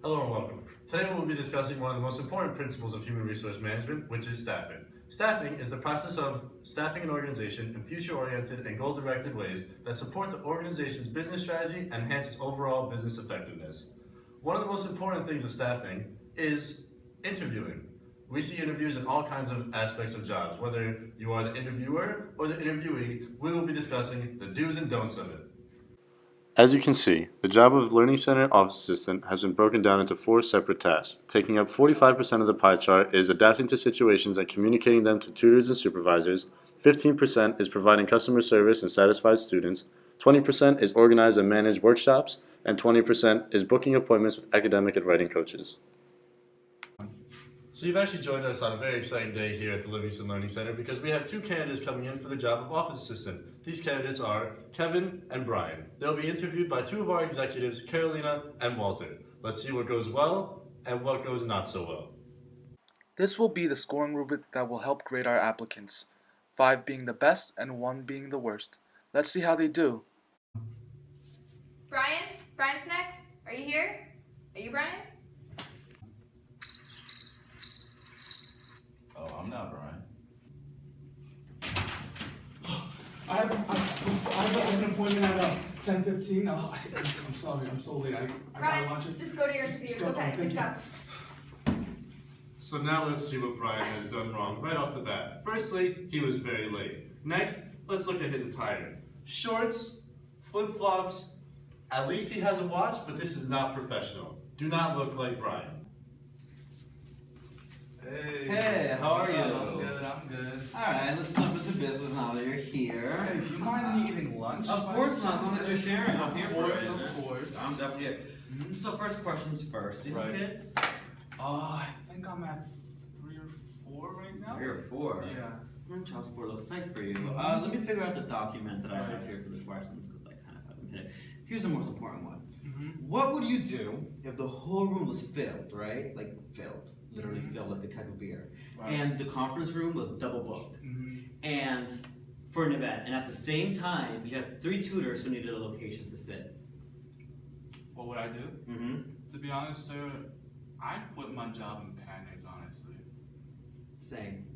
Hello and welcome. Today we'll be discussing one of the most important principles of human resource management, which is staffing. Staffing is the process of staffing an organization in future-oriented and goal-directed ways that support the organization's business strategy and enhance its overall business effectiveness. One of the most important things of staffing is interviewing. We see interviews in all kinds of aspects of jobs. Whether you are the interviewer or the interviewee, we will be discussing the do's and don'ts of it. As you can see, the job of Learning Center Office Assistant has been broken down into 4 separate tasks. Taking up 45% of the pie chart is adapting to situations and communicating them to tutors and supervisors, 15% is providing customer service and satisfied students, 20% is organize and manage workshops, and 20% is booking appointments with academic and writing coaches. So you've actually joined us on a very exciting day here at the Livingston Learning Center because we have 2 candidates coming in for the job of office assistant. These candidates are Kevin and Brian. They'll be interviewed by 2 of our executives, Carolina and Walter. Let's see what goes well and what goes not so well. This will be the scoring rubric that will help grade our applicants, 5 being the best and 1 being the worst. Let's see how they do. Brian's next. Are you here? Are you Brian? Oh, I'm not Brian. I have an appointment at 10:15. Oh, I'm sorry, I'm so late. I gotta watch Brian, it. just go to your interview. It's okay. Just go. So now let's see what Brian has done wrong right off the bat. Firstly, he was very late. Next, let's look at his attire. Shorts, flip-flops, at least he has a watch, but this is not professional. Do not look like Brian. Hey, how are you? I'm good. Alright, let's jump into business now that you're here. Hey, do you mind me eating lunch? Of course not, as long as you're sharing. I'm here for it. Of course. I'm definitely here. So first questions first. Do you have kids? I think I'm at 3 or 4 right now. 3 or 4? Yeah. Child support looks like for you. Let me figure out the document that I have here for the questions because I kind of haven't hit it. Here's the most important one. What would you do if the whole room was filled, right? Like filled. Literally filled like the keg of beer. Right. And the conference room was double booked. And for an event. And at the same time, you had 3 tutors who needed a location to sit. What would I do? To be honest, sir, I'd quit my job in panic, honestly. Same.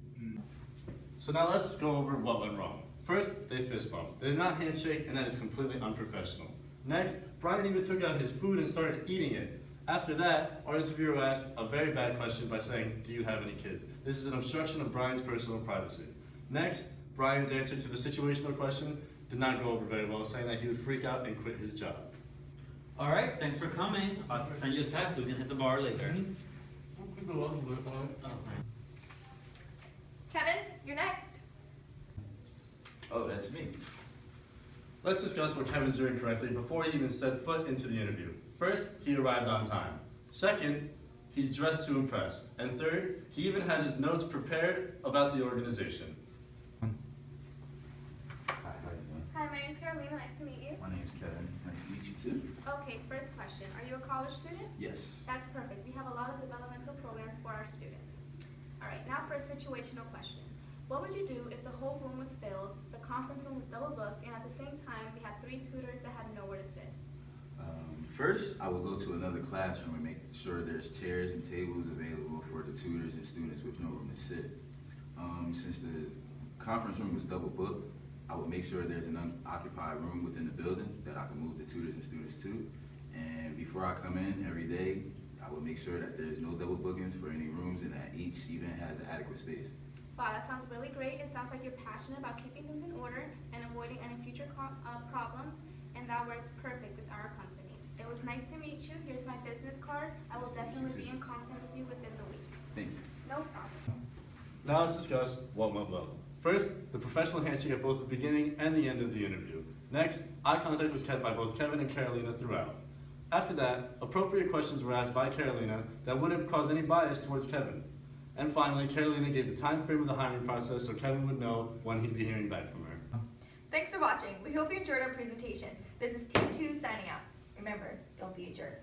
So now let's go over what went wrong. First, they fist bumped. They did not handshake, and that is completely unprofessional. Next, Brian even took out his food and started eating it. After that, our interviewer asked a very bad question by saying, "Do you have any kids?" This is an obstruction of Brian's personal privacy. Next, Brian's answer to the situational question did not go over very well, saying that he would freak out and quit his job. Alright, thanks for coming. I'll send you a text so we can hit the bar later. Kevin, you're next. Oh, that's me. Let's discuss what Kevin's doing correctly before he even set foot into the interview. First, he arrived on time. Second, he's dressed to impress. And third, he even has his notes prepared about the organization. Hi, how you doing? Hi, my name's Carolina. Nice to meet you. My name's Kevin. Nice to meet you too. Okay, first question. Are you a college student? Yes. That's perfect. We have a lot of developmental programs for our students. All right, now for a situational question. What would you do if the whole room was filled, the conference room was double booked, and at the same time we had 3 tutors that had nowhere to sit? First, I will go to another classroom and make sure there's chairs and tables available for the tutors and students with no room to sit. Since the conference room was double booked, I would make sure there's an unoccupied room within the building that I can move the tutors and students to. And before I come in every day, I would make sure that there's no double bookings for any rooms and that each event has an adequate space. Wow, that sounds really great. It sounds like you're passionate about keeping things in order and avoiding any future problems, and that works perfect with our company. It was nice to meet you. Here's my business card. I will definitely be in contact with you within the week. Thank you. No problem. Now let's discuss what went well. First, the professional handshake at both the beginning and the end of the interview. Next, eye contact was kept by both Kevin and Carolina throughout. After that, appropriate questions were asked by Carolina that wouldn't cause any bias towards Kevin. And finally, Carolina gave the time frame of the hiring process so Kevin would know when he'd be hearing back from her. Thanks for watching. We hope you enjoyed our presentation. This is Team 2 signing out. Remember, don't be a jerk.